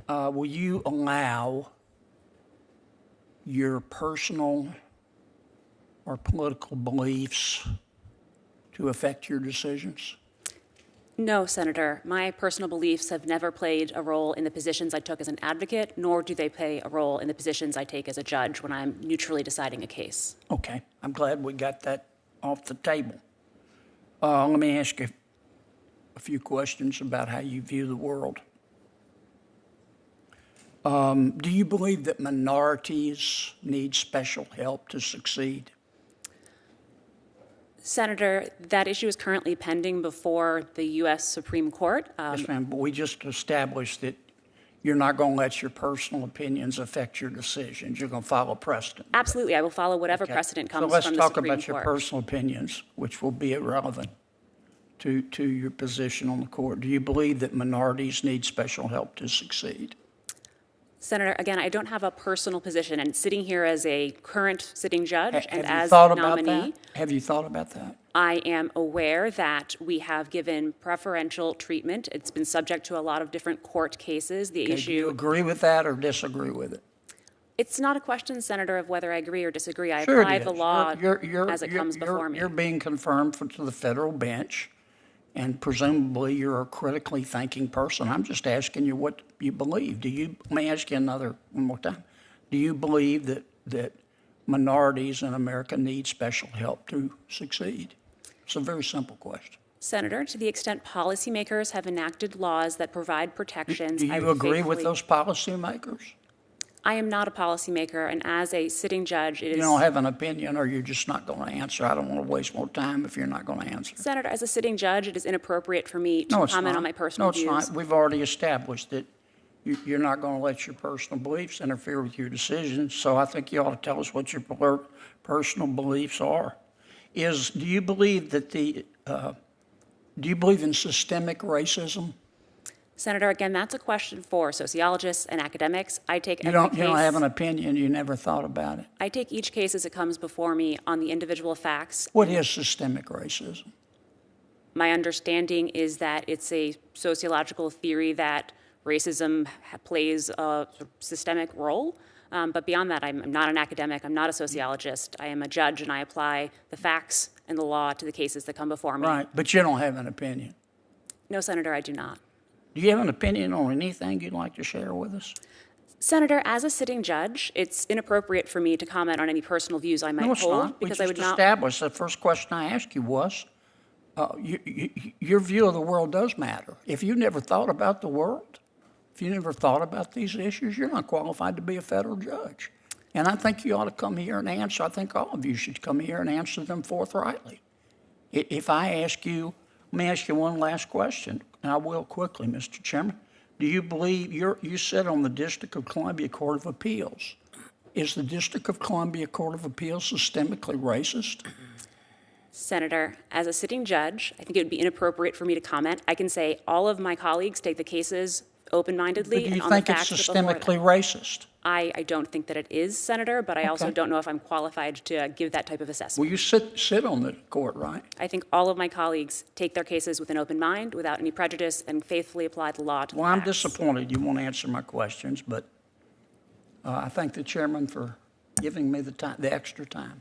Will you allow your personal or political beliefs to affect your decisions? No, Senator. My personal beliefs have never played a role in the positions I took as an advocate, nor do they play a role in the positions I take as a judge when I'm neutrally deciding a case. Okay, I'm glad we got that off the table. Let me ask you a few questions about how you view the world. Do you believe that minorities need special help to succeed? Senator, that issue is currently pending before the U.S. Supreme Court. Yes, ma'am, but we just established that you're not going to let your personal opinions affect your decisions. You're going to follow precedent. Absolutely, I will follow whatever Okay. precedent comes So let's from the talk Supreme about your Court. personal opinions, which will be irrelevant to your position on the court. Do you believe that minorities need special help to succeed? Senator, again, I don't have a personal position, and sitting here as a current sitting judge and as nominee, Have you thought about that? I am aware that we have given preferential treatment. It's been subject to a lot of different court cases. The Okay, do you agree with that or disagree with it? It's not a question, Senator, of whether I agree or disagree. I Sure apply it the is. law as it comes before me. You're being confirmed to the federal bench, and presumably you're a critically thinking person. I'm just asking you what you believe. Let me ask you one more time. Do you believe that minorities in America need special help to succeed? It's a very simple question. Senator, to the extent policymakers have enacted laws that provide protections, Do you agree with those policymakers? I am not a policymaker, and as a sitting judge, it is... You don't have an opinion, or you're just not going to answer. I don't want to waste more time if you're not going to answer. Senator, as a sitting judge, it is inappropriate for me to comment on my personal views. No, it's not. We've already established that you're not going to let your personal beliefs interfere with your decisions, so I think you ought to tell us what your personal beliefs are. Do you believe do you believe in systemic racism? Senator, again, that's a question for sociologists and academics. I take You don't have an opinion. You never thought about it. I take each case as it comes before me on the individual facts. What is systemic racism? My understanding is that it's a sociological theory that racism plays a systemic role. But beyond that, I'm not an academic. I'm not a sociologist. I am a judge, and I apply the facts and the law to the cases that come before me. Right, but you don't have an opinion. No, Senator, I do not. Do you have an opinion on anything you'd like to share with us? Senator, as a sitting judge, it's inappropriate for me to comment on any personal views I might No, it's hold not. because We I would just not. established the first question I asked you was, your view of the world does matter. If you never thought about the world, if you never thought about these issues, you're not qualified to be a federal judge. And I think you ought to come here and answer. I think all of you should come here and answer them forthrightly. If I ask you, let me ask you one last question, and I will quickly, Mr. Chairman. Do you believe, you sit on the District of Columbia Court of Appeals. Is the District of Columbia Court of Appeals systemically racist? Senator, as a sitting judge, I think it would be inappropriate for me to comment. I can say all of my colleagues take the cases open-mindedly But do and you on the think it's facts before them. systemically racist? I don't think that it is, Senator, but I also Okay. don't know if I'm qualified to give that type of assessment. Well, you sit on the court, right? I think all of my colleagues take their cases with an open mind, without any prejudice, and faithfully apply the law to the Well, I'm facts. disappointed you won't answer my questions, but I thank the chairman for giving me the extra time.